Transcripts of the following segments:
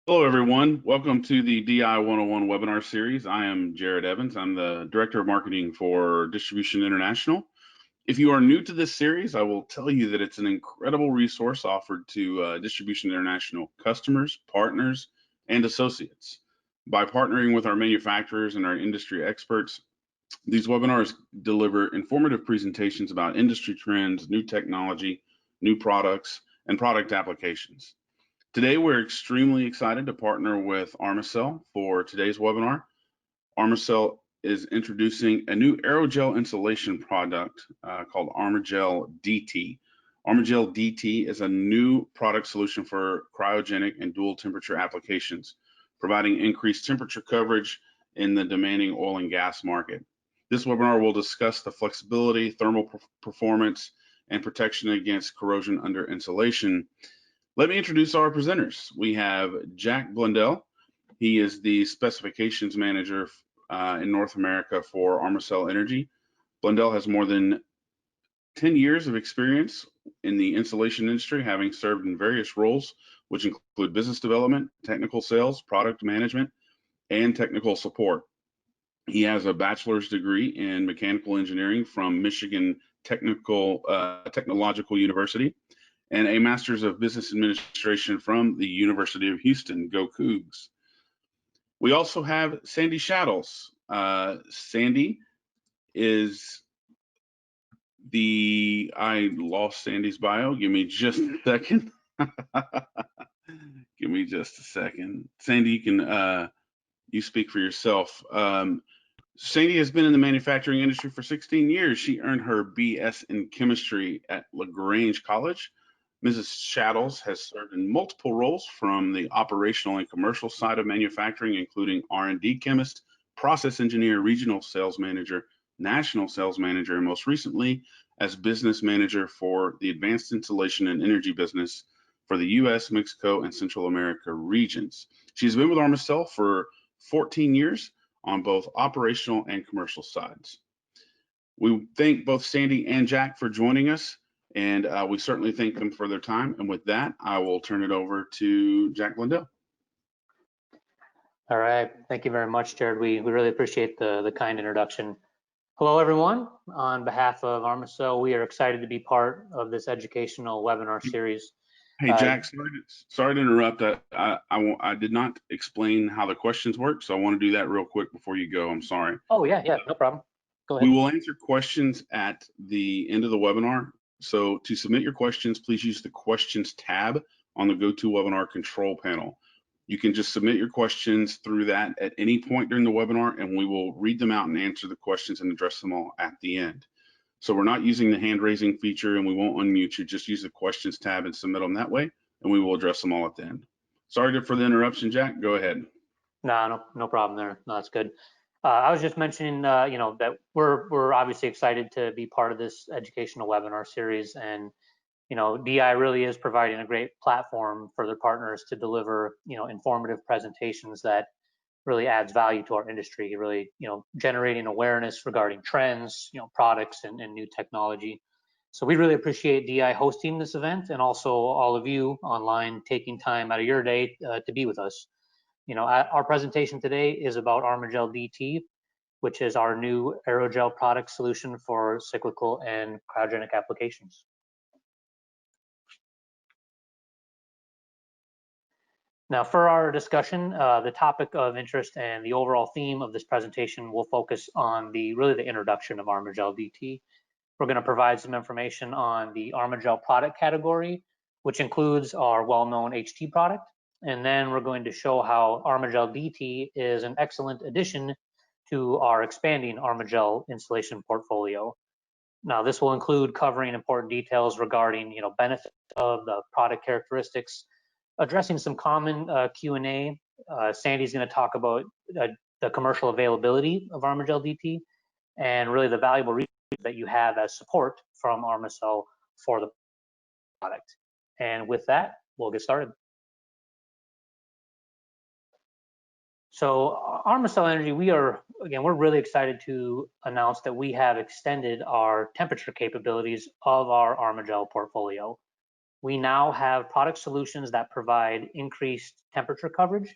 Hello, everyone. Welcome to the DI 101 webinar series. I am Jared Evans. I'm the Director of Marketing for Distribution International. If you are new to this series, I will tell you that it's an incredible resource offered to Distribution International customers, partners, and associates. By partnering with our manufacturers and our industry experts, these webinars deliver informative presentations about industry trends, new technology, new products, and product applications. Today, we're extremely excited to partner with Armacell for today's webinar. Armacell is introducing a new aerogel insulation product called ArmaGel DT. ArmaGel DT is a new product solution for cryogenic and dual temperature applications, providing increased temperature coverage in the demanding oil and gas market. This webinar will discuss the flexibility, thermal performance, and protection against corrosion under insulation. Let me introduce our presenters. We have Jack Blundell. He is the specifications manager in North America for Armacell Energy. Blundell has more than 10 years of experience in the insulation industry, having served in various roles, which include business development, technical sales, product management, and technical support. He has a bachelor's degree in mechanical engineering from Michigan Technological University and a Master's of Business Administration from the University of Houston. Go Cougs. We also have Sandy Shaddles. Sandy is I lost Sandy's bio. Give me just a second. Give me just a second. Sandy, you speak for yourself. Sandy has been in the manufacturing industry for 16 years. She earned her BS in chemistry at LaGrange College. Mrs. Shaddles has served in multiple roles from the operational and commercial side of manufacturing, including R&D chemist, process engineer, regional sales manager, national sales manager, and most recently as business manager for the advanced insulation and energy business for the U.S., Mexico, and Central America regions. She's been with Armacell for 14 years on both operational and commercial sides. We thank both Sandy and Jack for joining us, and we certainly thank them for their time. And with that, I will turn it over to Jack Blundell. All right, thank you very much, Jared. We really appreciate the kind introduction. Hello, everyone. On behalf of Armacell, we are excited to be part of this educational webinar series. Hey, Jack, sorry to interrupt. I did not explain how the questions work, so I want to do that real quick before you go. I'm sorry. Oh, yeah, no problem. Go ahead. We will answer questions at the end of the webinar. So to submit your questions, please use the questions tab on the GoToWebinar control panel. You can just submit your questions through that at any point during the webinar, and we will read them out and answer the questions and address them all at the end. So we're not using the hand raising feature, and we won't unmute you. Just use the questions tab and submit them that way, and we will address them all at the end. Sorry for the interruption, Jack. Go ahead. No problem there. No, that's good. I was just mentioning, that we're obviously excited to be part of this educational webinar series, and DI really is providing a great platform for their partners to deliver informative presentations that really adds value to our industry, really generating awareness regarding trends, products and new technology. So we really appreciate DI hosting this event, and also all of you online taking time out of your day to be with us. Our presentation today is about ArmaGel DT, which is our new aerogel product solution for cyclical and cryogenic applications. Now, for our discussion, the topic of interest and the overall theme of this presentation will focus on the introduction of ArmaGel DT. We're going to provide some information on the ArmaGel product category, which includes our well-known HT product. And then we're going to show how ArmaGel DT is an excellent addition to our expanding ArmaGel insulation portfolio. Now, this will include covering important details regarding, benefits of the product characteristics, addressing some common Q&A. Sandy's going to talk about the commercial availability of ArmaGel DT and really the valuable resources that you have as support from Armacell for the product. And with that, we'll get started. So Armacell Energy, we're really excited to announce that we have extended our temperature capabilities of our ArmaGel portfolio. we now have product solutions that provide increased temperature coverage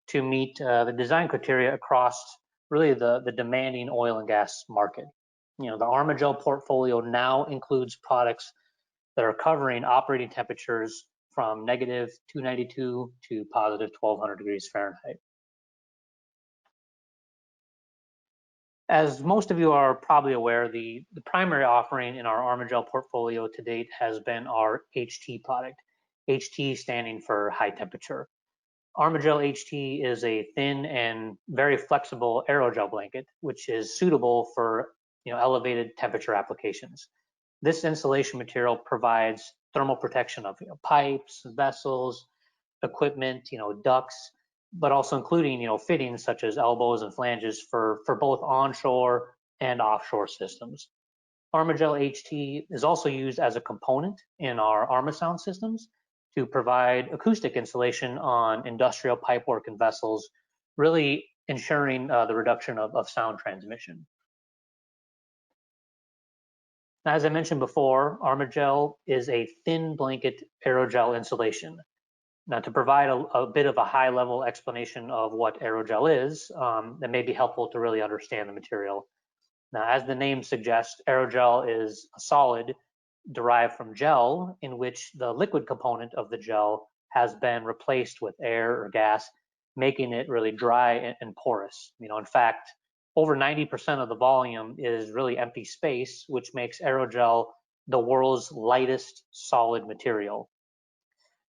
to meet the design criteria across really the demanding oil and gas market. The ArmaGel portfolio now includes products that are covering operating temperatures from negative 292 to positive 1200 degrees Fahrenheit. As most of you are probably aware, the primary offering in our ArmaGel portfolio to date has been our HT product, HT standing for high temperature. ArmaGel HT is a thin and very flexible aerogel blanket, which is suitable for elevated temperature applications. This insulation material provides thermal protection of pipes, vessels, equipment, ducts, but also including fittings such as elbows and flanges for both onshore and offshore systems. ArmaGel HT is also used as a component in our Armacell systems to provide acoustic insulation on industrial pipework and vessels, really ensuring the reduction of sound transmission. As I mentioned before, ArmaGel is a thin blanket aerogel insulation. Now, to provide a bit of a high-level explanation of what aerogel is, that may be helpful to really understand the material. Now, as the name suggests, aerogel is a solid derived from gel in which the liquid component of the gel has been replaced with air or gas, making it really dry and porous. In fact, over 90% of the volume is really empty space, which makes aerogel the world's lightest solid material.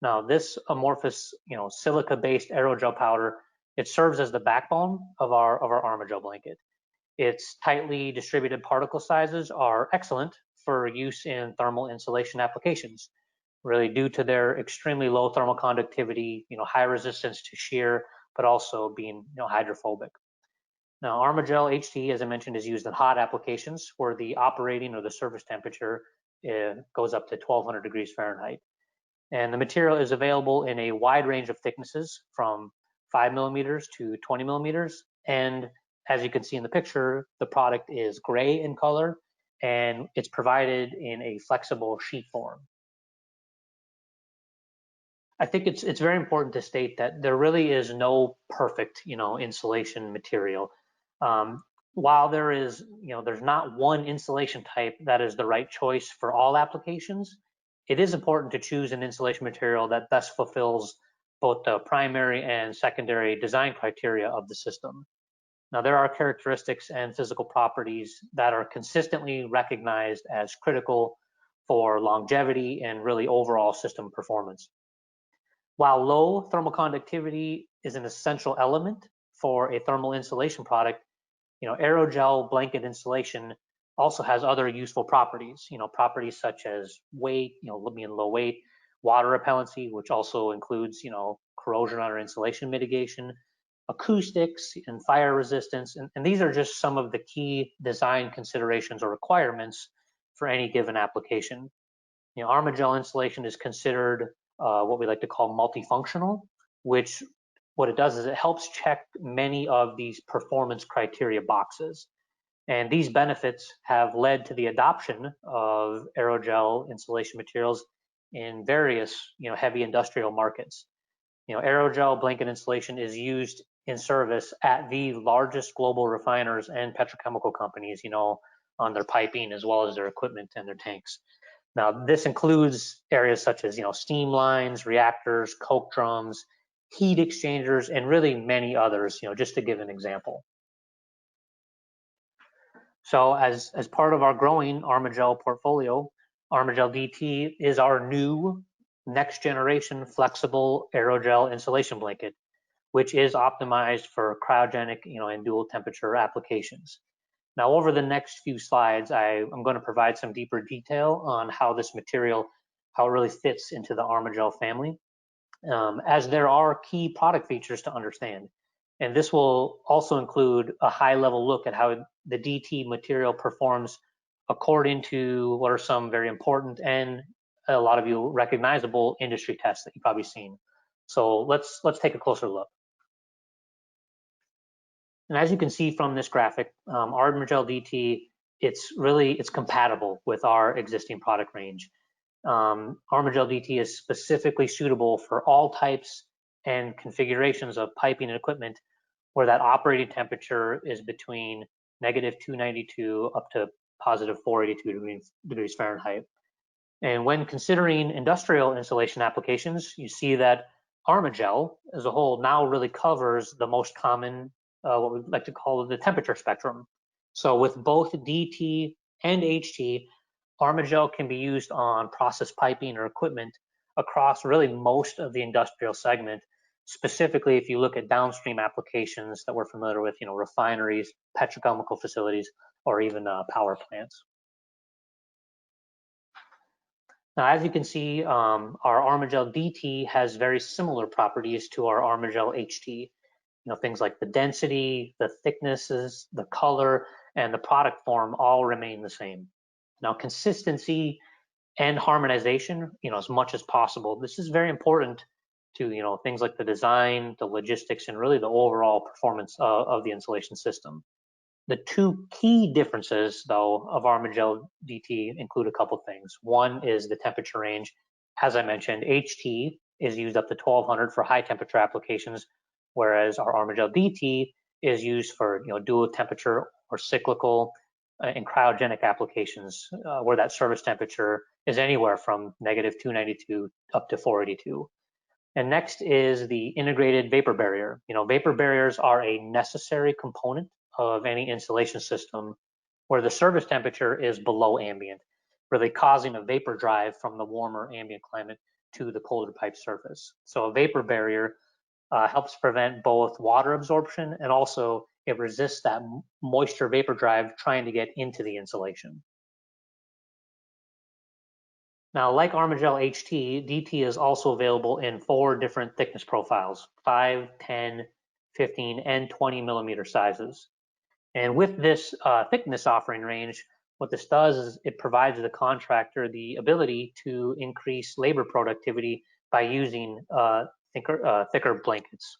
Now, this amorphous, silica-based aerogel powder, it serves as the backbone of our ArmaGel blanket. Its tightly distributed particle sizes are excellent for use in thermal insulation applications, really due to their extremely low thermal conductivity, high resistance to shear, but also being hydrophobic. Now, ArmaGel HT, as I mentioned, is used in hot applications where the operating or the surface temperature goes up to 1200 degrees Fahrenheit. And the material is available in a wide range of thicknesses from 5 millimeters to 20 millimeters. And as you can see in the picture, the product is gray in color and it's provided in a flexible sheet form. I think it's very important to state that there really is no perfect, insulation material. While there is, there's not one insulation type that is the right choice for all applications, it is important to choose an insulation material that best fulfills both the primary and secondary design criteria of the system. Now, there are characteristics and physical properties that are consistently recognized as critical for longevity and really overall system performance. While low thermal conductivity is an essential element for a thermal insulation product, aerogel blanket insulation also has other useful properties, properties such as weight, being low weight, water repellency, which also includes, corrosion or insulation mitigation, acoustics and fire resistance. And these are just some of the key design considerations or requirements for any given application. ArmaGel insulation is considered what we like to call multifunctional, which what it does is it helps check many of these performance criteria boxes. And these benefits have led to the adoption of aerogel insulation materials in various, heavy industrial markets. Aerogel blanket insulation is used in service at the largest global refiners and petrochemical companies, on their piping as well as their equipment and their tanks. Now, this includes areas such as, steam lines, reactors, coke drums, heat exchangers, and really many others, just to give an example. So as part of our growing ArmaGel portfolio, ArmaGel DT is our new next generation flexible aerogel insulation blanket, which is optimized for cryogenic, and dual temperature applications. Now, over the next few slides, I'm going to provide some deeper detail on how this material, how it really fits into the ArmaGel family, as there are key product features to understand. And this will also include a high-level look at how the DT material performs according to what are some very important and a lot of you recognizable industry tests that you've probably seen. So let's take a closer look. And as you can see from this graphic, ArmaGel DT, it's compatible with our existing product range. ArmaGel DT is specifically suitable for all types and configurations of piping and equipment where that operating temperature is between -292 up to +482 degrees Fahrenheit. And when considering industrial insulation applications, you see that ArmaGel as a whole now really covers the most common, what we like to call the temperature spectrum. So with both DT and HT, ArmaGel can be used on process piping or equipment across really most of the industrial segment. Specifically, if you look at downstream applications that we're familiar with, refineries, petrochemical facilities, or even power plants. Now, as you can see, our ArmaGel DT has very similar properties to our ArmaGel HT. Things like the density, the thicknesses, the color, and the product form all remain the same. Now, consistency and harmonization, as much as possible. This is very important to, things like the design, the logistics, and really the overall performance of the insulation system. The two key differences, though, of ArmaGel DT include a couple things. One is the temperature range. As I mentioned, HT is used up to 1200 for high temperature applications, whereas our ArmaGel DT is used for dual temperature or cyclical and cryogenic applications, where that service temperature is anywhere from -292 up to 482. And next is the integrated vapor barrier. Vapor barriers are a necessary component of any insulation system where the service temperature is below ambient, really causing a vapor drive from the warmer ambient climate to the colder pipe surface. So a vapor barrier helps prevent both water absorption and also it resists that moisture vapor drive trying to get into the insulation. Now, like ArmaGel HT, DT is also available in 4 different thickness profiles, 5, 10, 15, and 20 millimeter sizes. And with this thickness offering range, what this does is it provides the contractor the ability to increase labor productivity by using thicker blankets.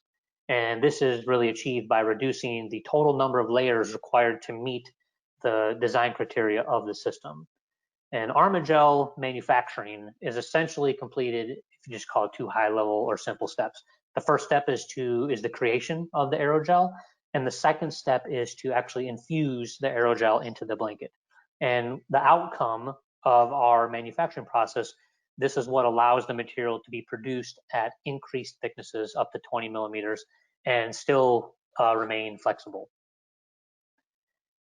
And this is really achieved by reducing the total number of layers required to meet the design criteria of the system. And ArmaGel manufacturing is essentially completed if you just call it 2 high-level or simple steps. The first step is the creation of the aerogel, and the second step is to actually infuse the aerogel into the blanket. And the outcome of our manufacturing process, this is what allows the material to be produced at increased thicknesses up to 20 millimeters and still remain flexible.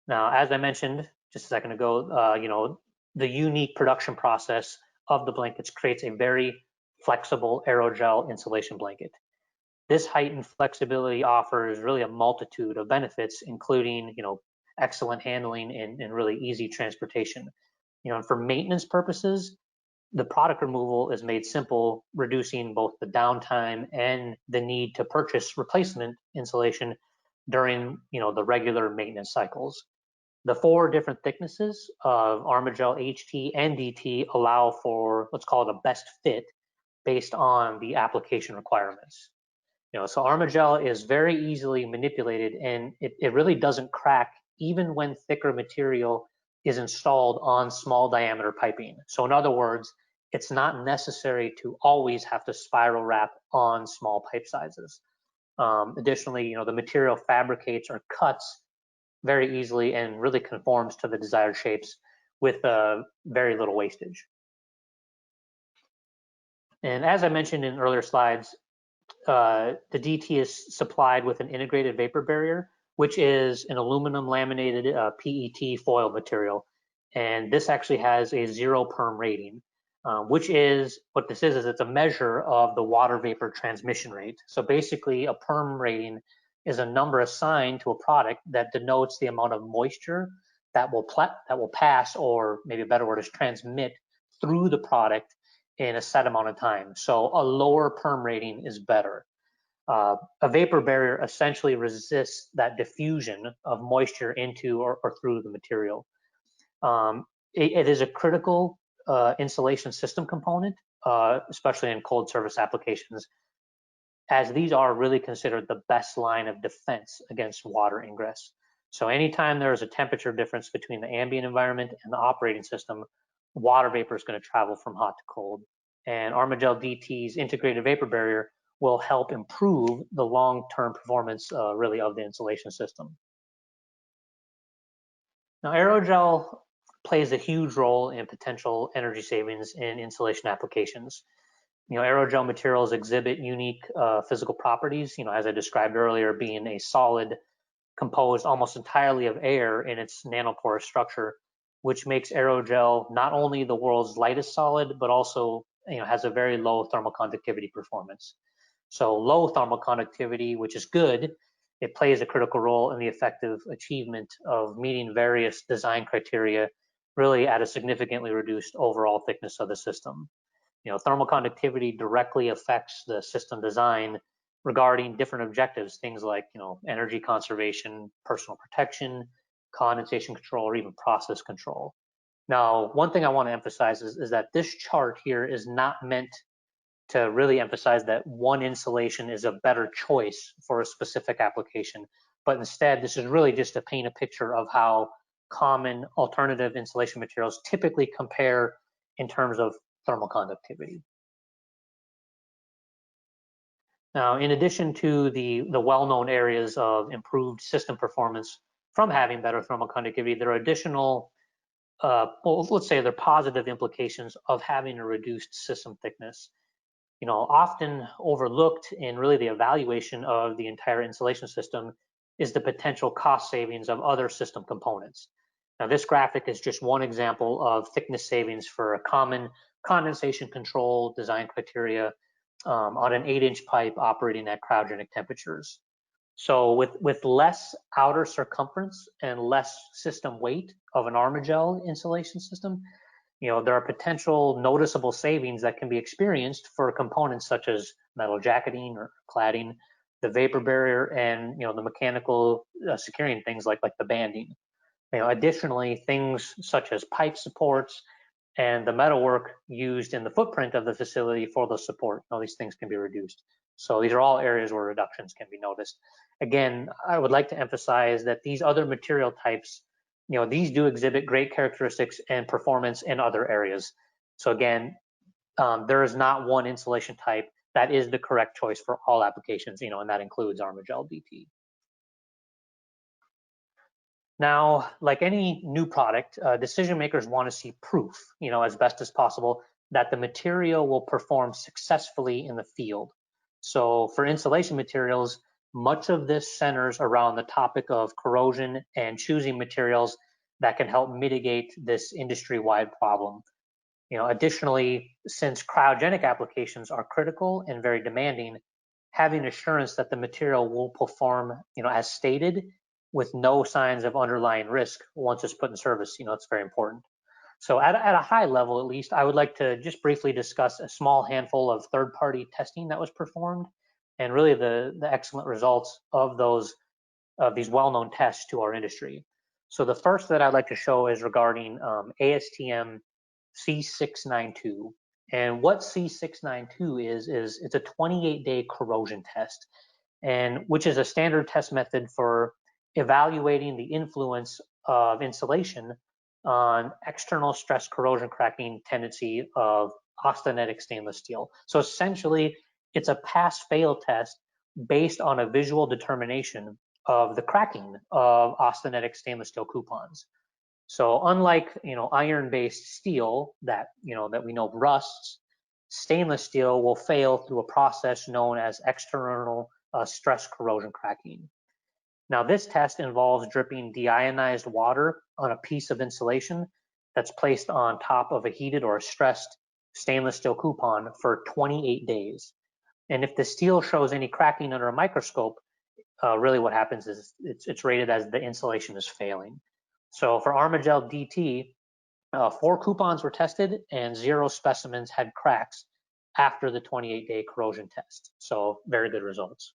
Now, as I mentioned just a second ago, the unique production process of the blankets creates a very flexible aerogel insulation blanket. This heightened flexibility offers really a multitude of benefits, including, excellent handling and really easy transportation. And for maintenance purposes, the product removal is made simple, reducing both the downtime and the need to purchase replacement insulation during, the regular maintenance cycles. The 4 different thicknesses of ArmaGel HT and DT allow for, let's call it a best fit based on the application requirements. So ArmaGel is very easily manipulated and it really doesn't crack even when thicker material is installed on small diameter piping. So in other words, it's not necessary to always have to spiral wrap on small pipe sizes. Additionally, the material fabricates or cuts very easily and really conforms to the desired shapes with very little wastage. And as I mentioned in earlier slides, the DT is supplied with an integrated vapor barrier, which is an aluminum laminated PET foil material. And this actually has a 0 perm rating, which is, what this is it's a measure of the water vapor transmission rate. So basically a perm rating is a number assigned to a product that denotes the amount of moisture that will pass, or maybe a better word is transmit through the product in a set amount of time. So a lower perm rating is better. A vapor barrier essentially resists that diffusion of moisture into or through the material. It is a critical insulation system component, especially in cold service applications, as these are really considered the best line of defense against water ingress. So anytime there is a temperature difference between the ambient environment and the operating system, water vapor is going to travel from hot to cold. And ArmaGel DT's integrated vapor barrier will help improve the long-term performance really of the insulation system. Now, aerogel plays a huge role in potential energy savings in insulation applications. Aerogel materials exhibit unique physical properties, as I described earlier, being a solid composed almost entirely of air in its nanoporous structure, which makes aerogel not only the world's lightest solid, but also has a very low thermal conductivity performance. So low thermal conductivity, which is good, it plays a critical role in the effective achievement of meeting various design criteria, really at a significantly reduced overall thickness of the system. Thermal conductivity directly affects the system design regarding different objectives, things like, energy conservation, personal protection, condensation control, or even process control. Now, one thing I want to emphasize is that this chart here is not meant to really emphasize that one insulation is a better choice for a specific application, but instead, this is really just to paint a picture of how common alternative insulation materials typically compare in terms of thermal conductivity. Now, in addition to the well-known areas of improved system performance from having better thermal conductivity, there are additional, well, let's say they're positive implications of having a reduced system thickness. Often overlooked in really the evaluation of the entire insulation system is the potential cost savings of other system components. Now, this graphic is just one example of thickness savings for a common condensation control design criteria on an 8-inch pipe operating at cryogenic temperatures. So with less outer circumference and less system weight of an ArmaGel insulation system, there are potential noticeable savings that can be experienced for components such as metal jacketing or cladding, the vapor barrier, and the mechanical securing things like the banding. Additionally, things such as pipe supports and the metalwork used in the footprint of the facility for the support, these things can be reduced. So these are all areas where reductions can be noticed. Again, I would like to emphasize that these other material types, these do exhibit great characteristics and performance in other areas. So again, there is not one insulation type that is the correct choice for all applications, and that includes ArmaGel DT. Now, like any new product, decision makers want to see proof, as best as possible, that the material will perform successfully in the field. So for insulation materials, much of this centers around the topic of corrosion and choosing materials that can help mitigate this industry-wide problem. Additionally, since cryogenic applications are critical and very demanding, having assurance that the material will perform, as stated, with no signs of underlying risk once it's put in service, it's very important. So at a high level, at least, I would like to just briefly discuss a small handful of third-party testing that was performed, and really the excellent results of these well-known tests to our industry. So the first that I'd like to show is regarding ASTM C692. And what C692 is it's a 28-day corrosion test, and which is a standard test method for evaluating the influence of insulation on external stress corrosion cracking tendency of austenitic stainless steel. So essentially, it's a pass-fail test based on a visual determination of the cracking of austenitic stainless steel coupons. So unlike iron-based steel that we know rusts, stainless steel will fail through a process known as external stress corrosion cracking. Now, this test involves dripping deionized water on a piece of insulation that's placed on top of a heated or a stressed stainless steel coupon for 28 days. And if the steel shows any cracking under a microscope, really what happens is it's rated as the insulation is failing. So for ArmaGel DT, 4 coupons were tested and 0 specimens had cracks after the 28-day corrosion test. So very good results.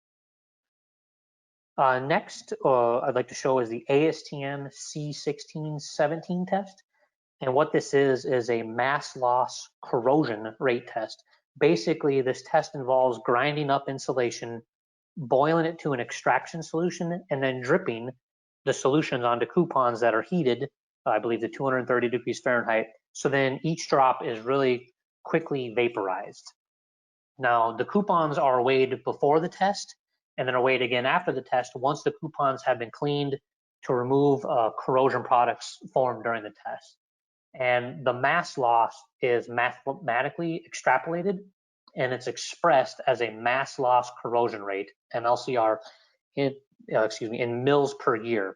Next, I'd like to show is the ASTM C1617 test. And what this is a mass loss corrosion rate test. Basically, this test involves grinding up insulation, boiling it to an extraction solution, and then dripping the solutions onto coupons that are heated, I believe to 230 degrees Fahrenheit, So then each drop is really quickly vaporized. Now, the coupons are weighed before the test and then are weighed again after the test once the coupons have been cleaned to remove corrosion products formed during the test. And the mass loss is mathematically extrapolated, and it's expressed as a mass loss corrosion rate, MLCR, in mils per year.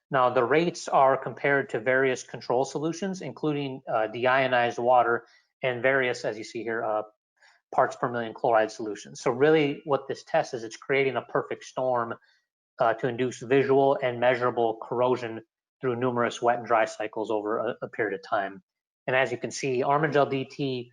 Now, the rates are compared to various control solutions, including deionized water and various, as you see here, parts per million chloride solutions. So really what this test is, it's creating a perfect storm to induce visual and measurable corrosion through numerous wet and dry cycles over a period of time. And as you can see, ArmaGel DT,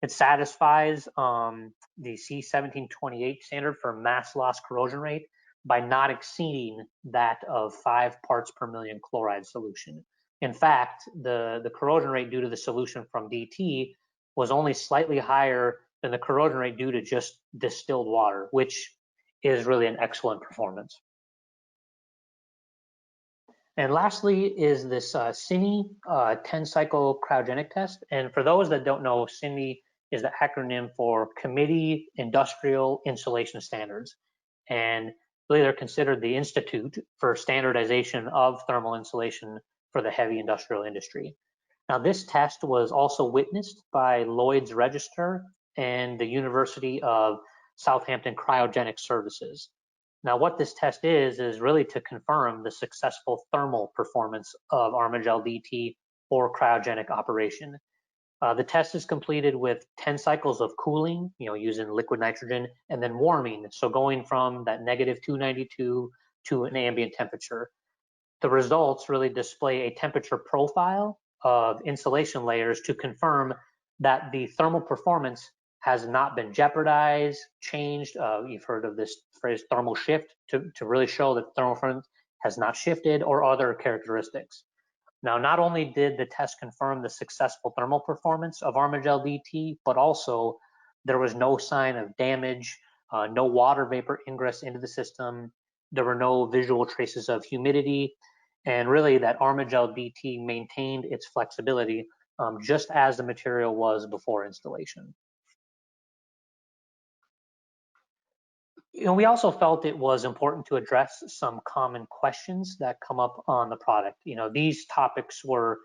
it satisfies the C1728 standard for mass loss corrosion rate by not exceeding that of 5 parts per million chloride solution. In fact, the corrosion rate due to the solution from DT was only slightly higher than the corrosion rate due to just distilled water, which is really an excellent performance. And lastly is this CINI 10-cycle cryogenic test. And for those that don't know, CINI is the acronym for Committee Industrial Insulation Standards. And really they're considered the institute for standardization of thermal insulation for the heavy industrial industry. Now, this test was also witnessed by Lloyd's Register and the University of Southampton Cryogenic Services. Now, what this test is really to confirm the successful thermal performance of ArmaGel DT for cryogenic operation. The test is completed with 10 cycles of cooling, using liquid nitrogen, and then warming, so going from that -292 to an ambient temperature. The results really display a temperature profile of insulation layers to confirm that the thermal performance has not been jeopardized, changed. You've heard of this phrase thermal shift to really show that thermal performance has not shifted or other characteristics. Now, not only did the test confirm the successful thermal performance of ArmaGel DT, but also there was no sign of damage, no water vapor ingress into the system. There were no visual traces of humidity, and really that ArmaGel DT maintained its flexibility just as the material was before installation. We also felt it was important to address some common questions that come up on the product. These topics were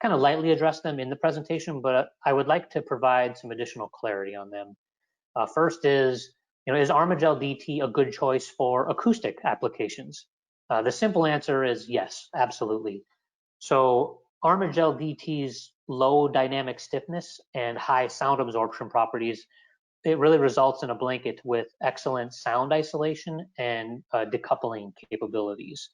kind of lightly addressed them in the presentation, but I would like to provide some additional clarity on them. First is ArmaGel DT a good choice for acoustic applications? The simple answer is yes, absolutely. So ArmaGel DT's low dynamic stiffness and high sound absorption properties, it really results in a blanket with excellent sound isolation and decoupling capabilities.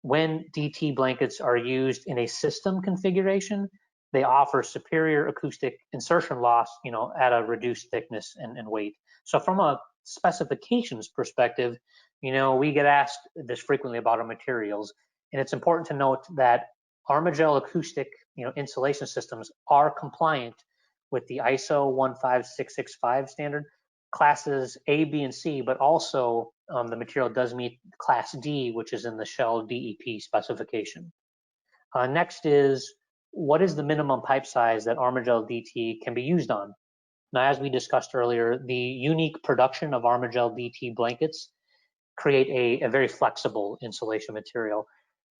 When DT blankets are used in a system configuration, they offer superior acoustic insertion loss, at a reduced thickness and weight. So from a specifications perspective, we get asked this frequently about our materials, and it's important to note that ArmaGel acoustic, insulation systems are compliant with the ISO 15665 standard, classes A, B, and C, but also the material does meet class D, which is in the Shell DEP specification. Next is, what is the minimum pipe size that ArmaGel DT can be used on? Now, as we discussed earlier, the unique production of ArmaGel DT blankets create a very flexible insulation material.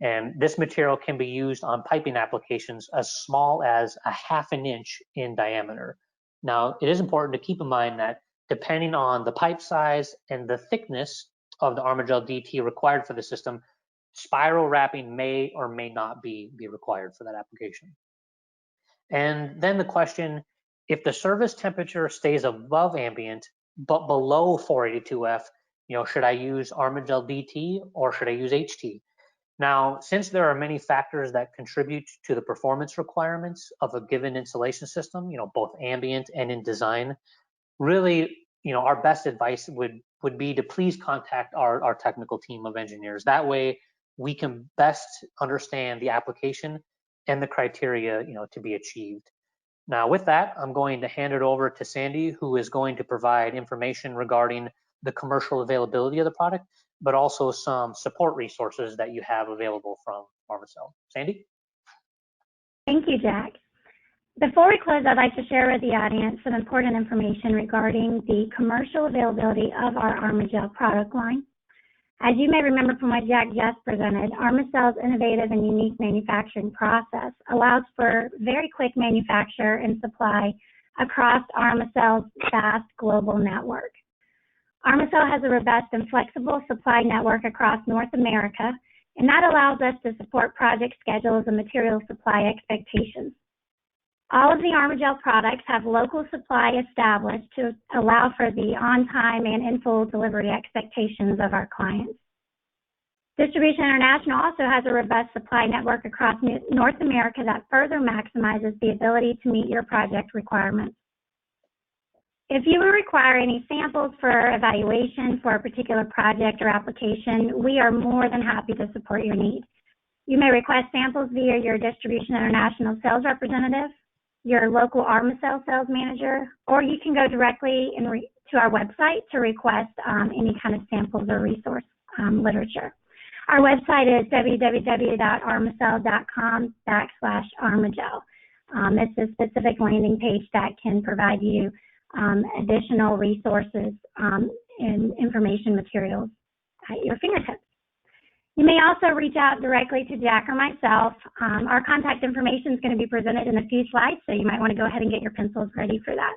And this material can be used on piping applications as small as a ½ inch in diameter. Now, it is important to keep in mind that depending on the pipe size and the thickness of the ArmaGel DT required for the system, spiral wrapping may or may not be required for that application. And then the question, if the service temperature stays above ambient but below 482F, should I use ArmaGel DT or should I use HT? Now, since there are many factors that contribute to the performance requirements of a given insulation system, both ambient and in design, really, our best advice would be to please contact our technical team of engineers. That way, we can best understand the application and the criteria, to be achieved. Now, with that, I'm going to hand it over to Sandy, who is going to provide information regarding the commercial availability of the product, but also some support resources that you have available from Armacell. Sandy? Thank you, Jack. Before we close, I'd like to share with the audience some important information regarding the commercial availability of our ArmaGel product line. As you may remember from what Jack just presented, Armacell's innovative and unique manufacturing process allows for very quick manufacture and supply across Armacell's vast global network. Armacell has a robust and flexible supply network across North America, and that allows us to support project schedules and material supply expectations. All of the ArmaGel products have local supply established to allow for the on-time and in-full delivery expectations of our clients. Distribution International also has a robust supply network across North America that further maximizes the ability to meet your project requirements. If you require any samples for evaluation for a particular project or application, we are more than happy to support your need. You may request samples via your Distribution International sales representative, your local Armacell sales manager, or you can go directly to our website to request any kind of samples or resource literature. Our website is www.armacell.com/ArmaGel. It's a specific landing page that can provide you additional resources and information materials at your fingertips. You may also reach out directly to Jack or myself. Our contact information is going to be presented in a few slides, so you might want to go ahead and get your pencils ready for that.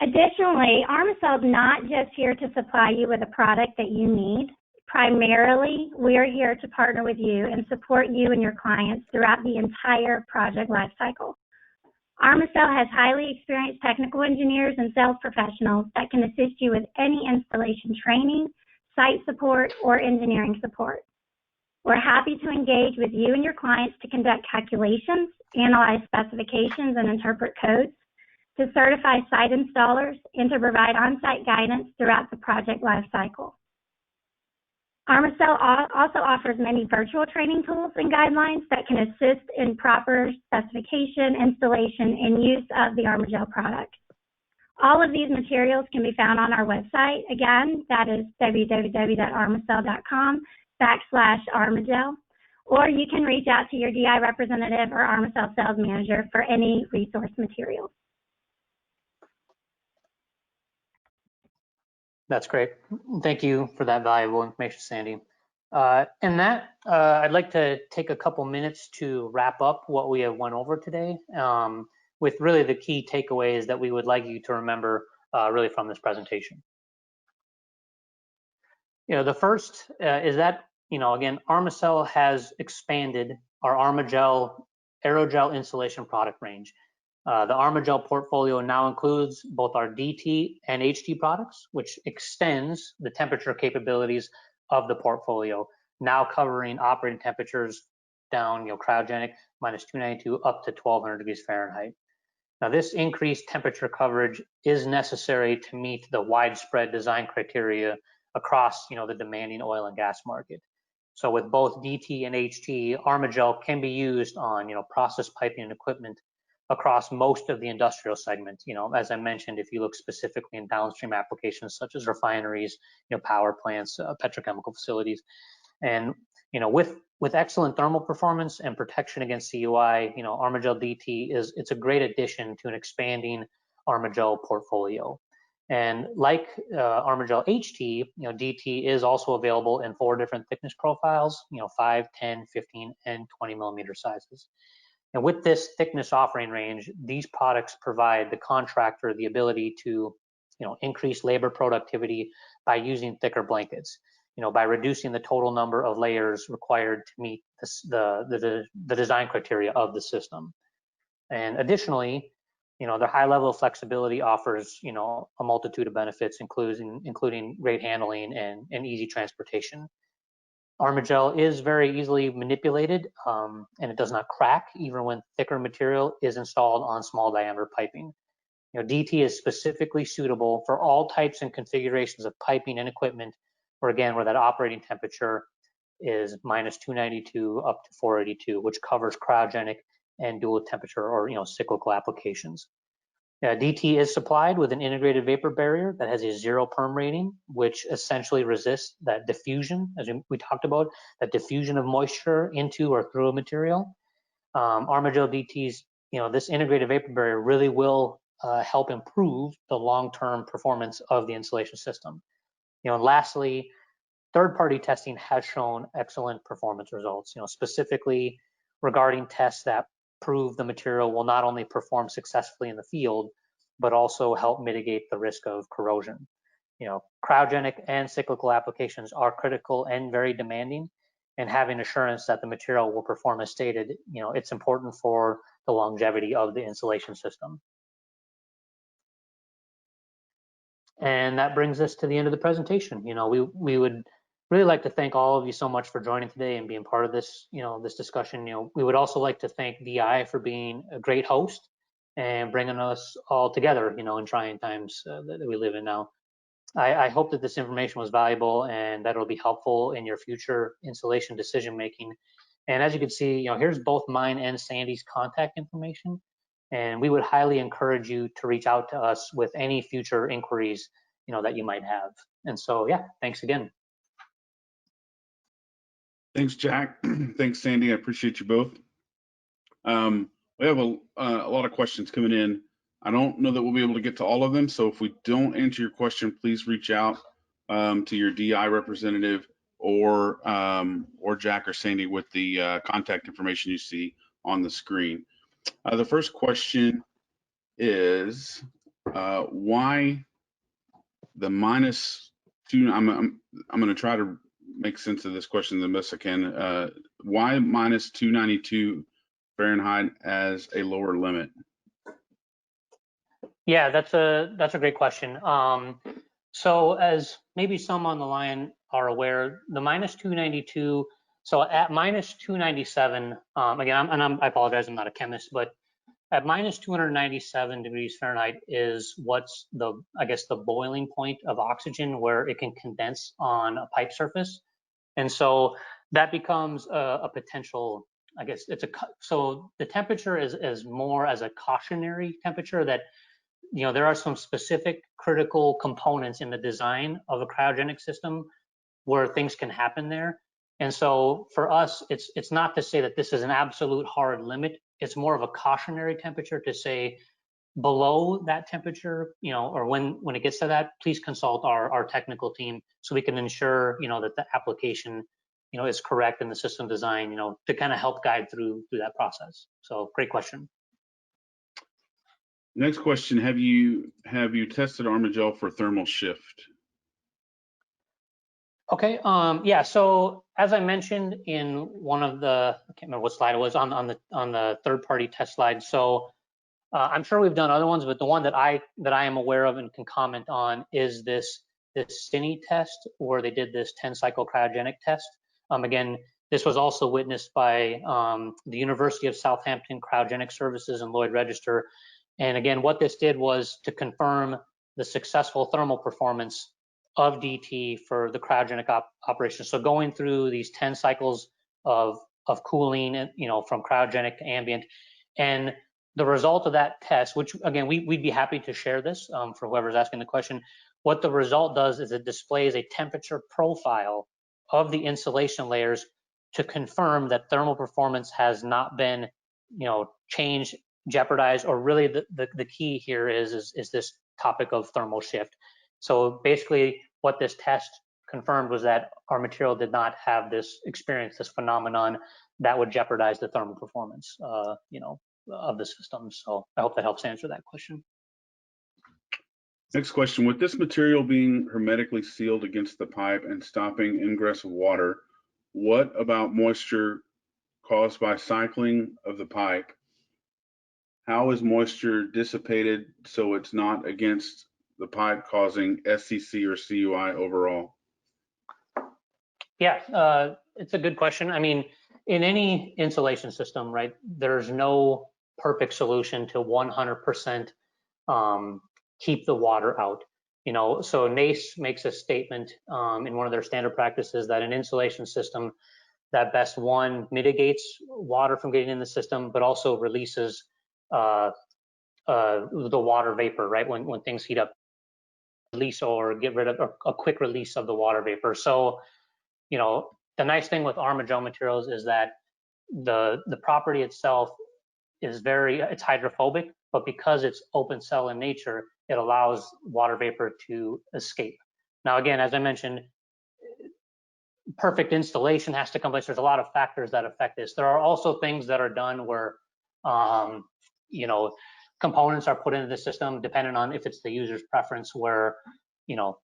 Additionally, Armacell is not just here to supply you with a product that you need. Primarily, we are here to partner with you and support you and your clients throughout the entire project lifecycle. Armacell has highly experienced technical engineers and sales professionals that can assist you with any installation training, site support, or engineering support. We're happy to engage with you and your clients to conduct calculations, analyze specifications, and interpret codes, to certify site installers, and to provide on-site guidance throughout the project lifecycle. Armacell also offers many virtual training tools and guidelines that can assist in proper specification, installation, and use of the ArmaGel product. All of these materials can be found on our website. Again, that is www.armacell.com/ArmaGel, or you can reach out to your DI representative or Armacell sales manager for any resource materials. That's great. Thank you for that valuable information, Sandy. And that, I'd like to take a couple minutes to wrap up what we have went over today with really the key takeaways that we would like you to remember really from this presentation. The first is that, again, Armacell has expanded our ArmaGel Aerogel insulation product range. The ArmaGel portfolio now includes both our DT and HT products, which extends the temperature capabilities of the portfolio, now covering operating temperatures down, cryogenic -292 up to 1200 degrees Fahrenheit. Now, this increased temperature coverage is necessary to meet the widespread design criteria across, the demanding oil and gas market. So with both DT and HT, ArmaGel can be used on, process piping and equipment across most of the industrial segment. As I mentioned, if you look specifically in downstream applications such as refineries, power plants, petrochemical facilities, and with excellent thermal performance and protection against CUI, ArmaGel DT it's a great addition to an expanding ArmaGel portfolio. And like ArmaGel HT, DT is also available in 4 different thickness profiles, 5, 10, 15, and 20 millimeter sizes. And with this thickness offering range, these products provide the contractor the ability to, increase labor productivity by using thicker blankets, by reducing the total number of layers required to meet the design criteria of the system. And additionally, the high level of flexibility offers, a multitude of benefits, including great handling and easy transportation. ArmaGel is very easily manipulated and it does not crack even when thicker material is installed on small diameter piping. DT is specifically suitable for all types and configurations of piping and equipment where that operating temperature is -292 up to 482, which covers cryogenic and dual temperature or cyclical applications. DT is supplied with an integrated vapor barrier that has a 0 perm rating, which essentially resists that diffusion, as we talked about, that diffusion of moisture into or through a material. ArmaGel DT's, this integrated vapor barrier really will help improve the long-term performance of the insulation system. And lastly, third-party testing has shown excellent performance results, specifically regarding tests that prove the material will not only perform successfully in the field, but also help mitigate the risk of corrosion. Cryogenic and cyclical applications are critical and very demanding, and having assurance that the material will perform as stated, it's important for the longevity of the insulation system. And that brings us to the end of the presentation. We would really like to thank all of you so much for joining today and being part of this, this discussion. We would also like to thank DI for being a great host and bringing us all together, in trying times that we live in now. I hope that this information was valuable and that it'll be helpful in your future insulation decision making. And as you can see, here's both mine and Sandy's contact information. And we would highly encourage you to reach out to us with any future inquiries, that you might have. And so, yeah, thanks again. Thanks, Jack. Thanks, Sandy. I appreciate you both. We have a lot of questions coming in. I don't know that we'll be able to get to all of them. So if we don't answer your question, please reach out to your DI representative or Jack or Sandy with the contact information you see on the screen. The first question is why the -2? I'm going to try to make sense of this question the best I can. Why -292 Fahrenheit as a lower limit? Yeah, that's a great question. So as maybe some on the line are aware, the -292. So at -297, again, I apologize, I'm not a chemist, but at -297 degrees Fahrenheit is what's the boiling point of oxygen, where it can condense on a pipe surface. And so that becomes a potential, so the temperature is more as a cautionary temperature that, there are some specific critical components in the design of a cryogenic system where things can happen there. And so for us, it's not to say that this is an absolute hard limit. It's more of a cautionary temperature to say below that temperature, or when it gets to that, please consult our technical team so we can ensure, that the application, is correct in the system design, to kind of help guide through that process. So great question. Next question, have you tested ArmaGel for thermal shift? Okay, yeah, so as I mentioned in one of the, I can't remember what slide it was, on the third-party test slide. So I'm sure we've done other ones, but the one that I am aware of and can comment on is this STINI test, where they did this 10-cycle cryogenic test. Again, this was also witnessed by the University of Southampton Cryogenic Services and Lloyd Register. And again, what this did was to confirm the successful thermal performance of DT for the cryogenic operation. So going through these 10 cycles of cooling, from cryogenic to ambient, and the result of that test, which again, we'd be happy to share this for whoever's asking the question. What the result does is it displays a temperature profile of the insulation layers to confirm that thermal performance has not been, changed, jeopardized, or really the key here is this topic of thermal shift. So basically what this test confirmed was that our material did not have this experience, this phenomenon that would jeopardize the thermal performance, of the system. So I hope that helps answer that question. Next question, with this material being hermetically sealed against the pipe and stopping ingress of water, what about moisture caused by cycling of the pipe? How is moisture dissipated so it's not against the pipe causing SCC or CUI overall? Yeah, it's a good question. I mean, in any insulation system, right, there's no perfect solution to 100% keep the water out. So NACE makes a statement in one of their standard practices that an insulation system that best, one, mitigates water from getting in the system, but also releases the water vapor, right? When things heat up, release or get rid of a quick release of the water vapor. So, you know, the nice thing with ArmaGel materials is that the property itself is it's hydrophobic, but because it's open cell in nature, it allows water vapor to escape. Now, again, as I mentioned, perfect installation has to come place. There's a lot of factors that affect this. There are also things that are done where, you know, components are put into the system depending on if it's the user's preference, where, you know,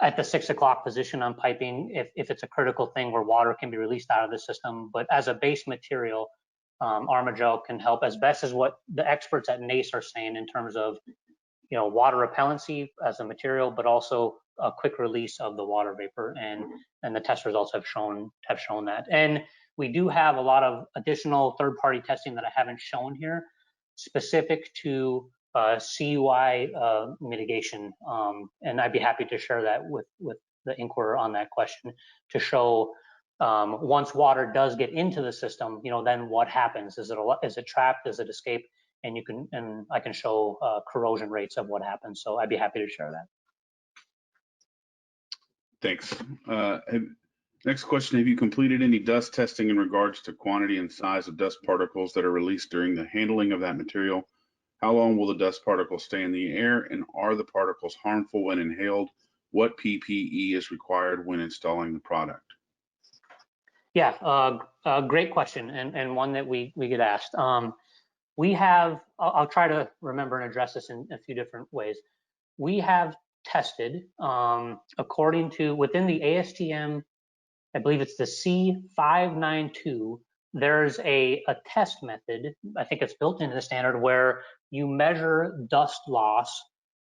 at the 6 o'clock position on piping, if it's a critical thing where water can be released out of the system. But as a base material, ArmaGel can help as best as what the experts at NACE are saying in terms of, you know, water repellency as a material, but also a quick release of the water vapor, and the test results have shown that. And we do have a lot of additional third-party testing that I haven't shown here, specific to CUI mitigation, and I'd be happy to share that with the inquirer on that question to show once water does get into the system, you know, then what happens? Is it trapped? Does it escape? And I can show corrosion rates of what happens. So I'd be happy to share that. Thanks. Next question, have you completed any dust testing in regards to quantity and size of dust particles that are released during the handling of that material? How long will the dust particles stay in the air, and are the particles harmful when inhaled? What PPE is required when installing the product? Yeah, great question, and one that we get asked. We have, I'll try to remember and address this in a few different ways. We have tested according to, within the ASTM, I believe it's the C592, there's a test method, I think it's built into the standard, where you measure dust loss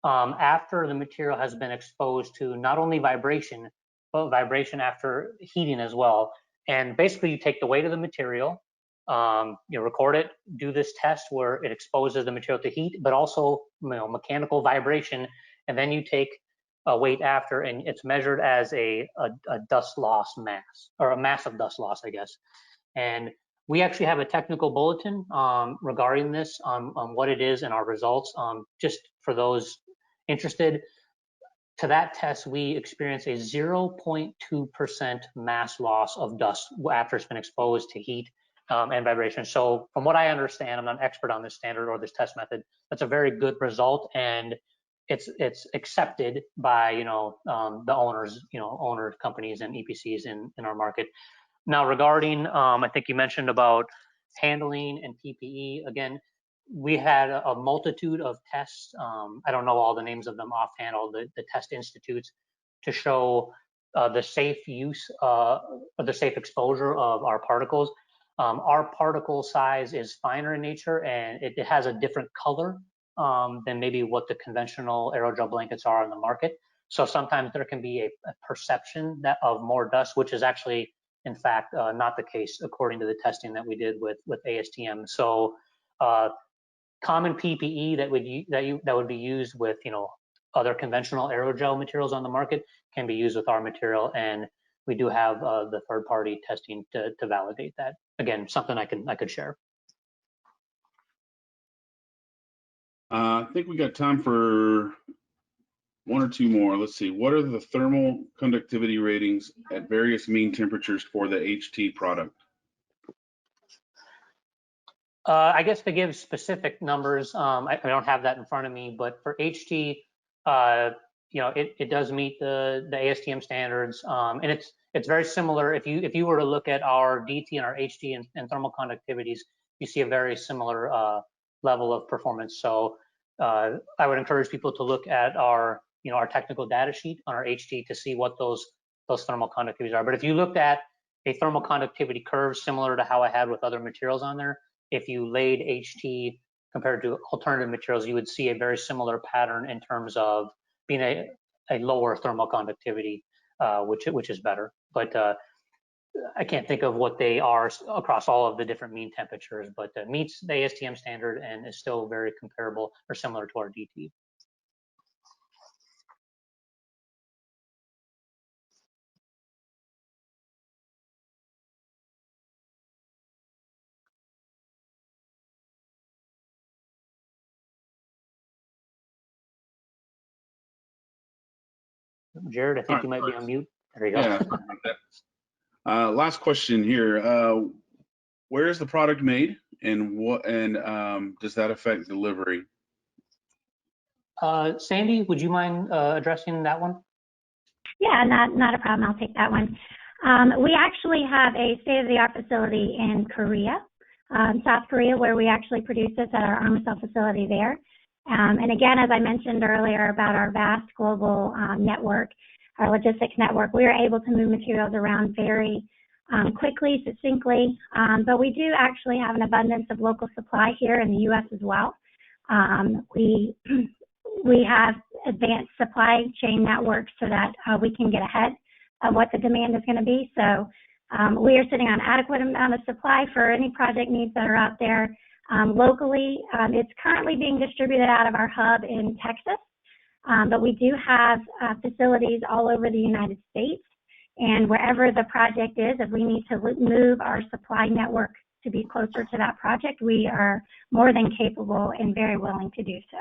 after the material has been exposed to not only vibration, but vibration after heating as well. And basically you take the weight of the material, you record it, do this test where it exposes the material to heat, but also, you know, mechanical vibration, and then you take a weight after, and it's measured as a dust loss mass, or a mass of dust loss, I guess. And we actually have a technical bulletin regarding this on what it is and our results. Just for those interested, to that test, we experience a 0.2% mass loss of dust after it's been exposed to heat and vibration. So from what I understand, I'm not an expert on this standard or this test method, that's a very good result, and it's accepted by, you know, the owners, you know, owner companies and EPCs in our market. Now regarding, I think you mentioned about handling and PPE, again, we had a multitude of tests. I don't know all the names of them offhand, all the test institutes, to show the safe use or the safe exposure of our particles. Our particle size is finer in nature, and it has a different color than maybe what the conventional aerogel blankets are on the market. So sometimes there can be a perception of more dust, which is actually, in fact, not the case according to the testing that we did with ASTM. So common PPE that would be used with, you know, other conventional aerogel materials on the market can be used with our material, and we do have the third-party testing to validate that. Again, something I could share. I think we got time for one or two more. Let's see. What are the thermal conductivity ratings at various mean temperatures for the HT product? I guess to give specific numbers, I don't have that in front of me, but for HT, you know, it does meet the ASTM standards, and it's very similar. If you were to look at our DT and our HT and thermal conductivities, you see a very similar level of performance. So I would encourage people to look at our, you know, our technical data sheet on our HT to see what those thermal conductivities are. But if you looked at a thermal conductivity curve similar to how I had with other materials on there, if you laid HT compared to alternative materials, you would see a very similar pattern in terms of being a lower thermal conductivity, which is better. But I can't think of what they are across all of the different mean temperatures, but meets the ASTM standard and is still very comparable or similar to our DT. Jared, I think All you might be on mute. There you right. go. Yeah. Sorry about that. Last question here. Where is the product made, and does that affect delivery? Sandy, would you mind addressing that one? Yeah, not a problem. I'll take that one. We actually have a state-of-the-art facility in Korea, South Korea, where we actually produce this at our Armacell facility there. And again, as I mentioned earlier about our vast global network, our logistics network, we are able to move materials around very quickly, succinctly, but we do actually have an abundance of local supply here in the U.S. as well. We have advanced supply chain networks so that we can get ahead of what the demand is going to be. So we are sitting on adequate amount of supply for any project needs that are out there. Locally, it's currently being distributed out of our hub in Texas, but we do have facilities all over the United States. And wherever the project is, if we need to move our supply network to be closer to that project, we are more than capable and very willing to do so.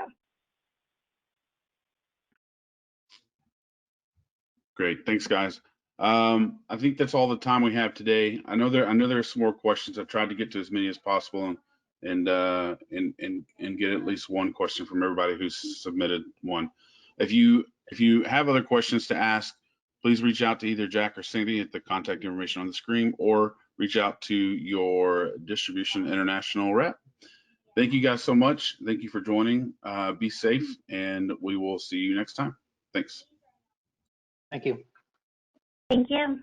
Great, thanks, guys. I think that's all the time we have today. I know there's some more questions. I've tried to get to as many as possible and get at least one question from everybody who's submitted one. If you have other questions to ask, please reach out to either Jack or Cindy at the contact information on the screen, or reach out to your Distribution International rep. Thank you guys so much. Thank you for joining. Be safe, and we will see you next time. Thanks. Thank you. Thank you.